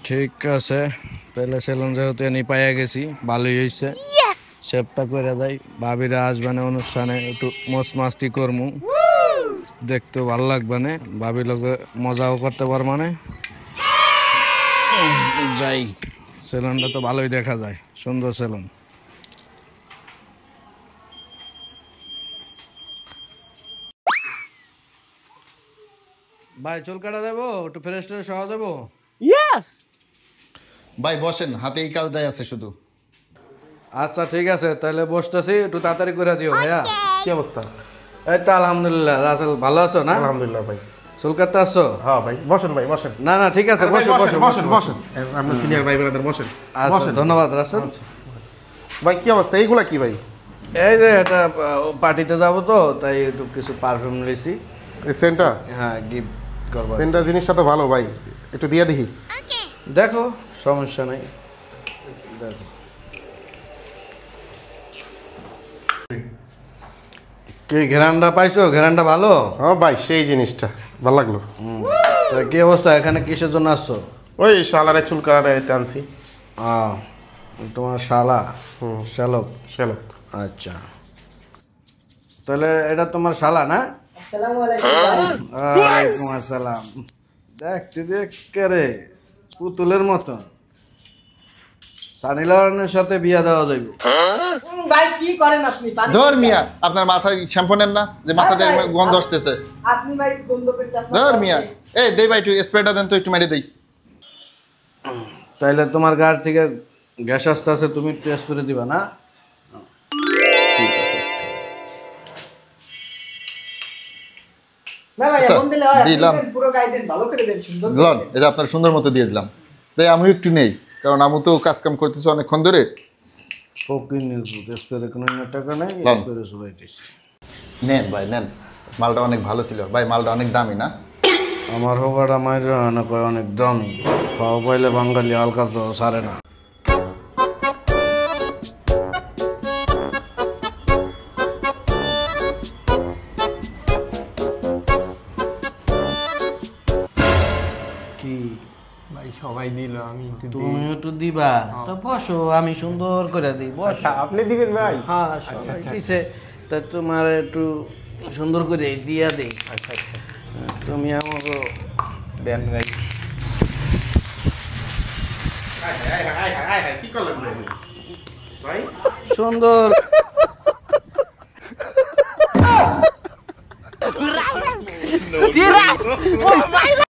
ঠিক আছে, তাহলে সেলুন যেহেতু এনে পাইয়া গেছি ভালোই হয়েছে। শেপটা করে যাই, ভাবিরা আসবে না অনুষ্ঠানে, একটু মস মাস্তি করমু, দেখতে ভালো লাগবে না, ভাবি লোকে মজাও করতে পার মানে। যাই, সেলুনটা তো ভালোই দেখা যায়, সুন্দর সেলুন। ভাই চুল কাটা যাবো, একটু ফ্রেশ ট্রেশ হওয়া যাবো? ইয়েস ভাই বসেন, হাতে এই কাজটাই আছে শুধু। আচ্ছা ঠিক আছে, তাহলে বসতেছি, একটু তাড়াতাড়ি করে দিও ভাইয়া। কি অবস্থা? এই তো আলহামদুলিল্লাহ। রাসেল ভালো আছো না? আলহামদুলিল্লাহ ভাই। চুল কাটতে আসছো? হ্যাঁ ভাই, বসেন ভাই, বসেন। না না ঠিক আছে, বসো বসো বসেন বসেন। আপনার সিনিয়র ভাই ব্রাদার বসেন। আচ্ছা ধন্যবাদ রাসেল। ভাই কি অবস্থা? এইগুলা কি ভাই? এই যে এটা পার্টিতে যাবো তো, তাই একটু কিছু পারফিউম নিয়েছি। এই সেন্টটা? হ্যাঁ গিফট করবো। সেন্টটা জিনিসটা তো ভালো ভাই, একটু দিয়ে দেখি। দেখো সমস্যা নেই, দেখো। কি ঘেরানটা পাইছো? ঘেরানটা ভালো? হ্যাঁ ভাই, সেই জিনিসটা ভালো লাগলো। তা কি অবস্থা, এখানে কিসের জন্য আসছো? ওই শালারে চুল কাটাতে আনছি। তোমার শালা? শ্যালক। শ্যালক। আচ্ছা, তাহলে এটা তোমার শালা না? ওয়ালাইকুম আসসালাম। দেখতে দেখে রে পুতুলের মতন, সানি লিওনের সাথে বিয়া দেওয়া যাইব। ভাই কি করেন আপনি? ধর মিয়া, আপনার মাথায় শ্যাম্পু নেন না যে মাথাটা গন্ধ আসতেছে? আপনি ভাই গন্ধ পেতে আপনার। ধর মিয়া, এই দেই ভাই একটু স্প্রেটা দেন তো, একটু মেরে দেই। তাইলে তোমার গাড় থেকে গ্যাস আসতে আছে, তুমি টেস্ট করে দিবা না? ঠিক আছে, না ভাই আচ্ছা, এমন দিলে হয়, দিলাম। আপনি পুরো গাই দেন, ভালো করে দেন, সুন্দর করে লন, দেন। এটা আপনার সুন্দর মতো দিয়ে দিলাম। তাই আমি একটু নেই, কারণ আমি তো কাজ কাম করতেছি অনেকক্ষণ ধরে। ফকির নিউজ স্প্রে কোনো টাকা নাই, লন। স্প্রে সবাইটিস। নেন ভাই নেন, মালটা অনেক ভালো ছিল ভাই, মালটা অনেক দামি না? আমার হোগাটা মায়ের না কয় অনেক দামি, পাও পাইলে বাঙালি হালকা তো সারে না। কি ভাই সবাই দিল, আমি একটু দিই। তুমি একটু দিবা তো? বসো, আমি সুন্দর করে দিই, বসো। আচ্ছা আপনি দিবেন ভাই? হ্যাঁ সবাই দিছে, তা তোমার একটু সুন্দর করে দিয়া দিই। আচ্ছা আচ্ছা, তুমি আমাকে দেন ভাই। কি করলেন ভাই? সুন্দর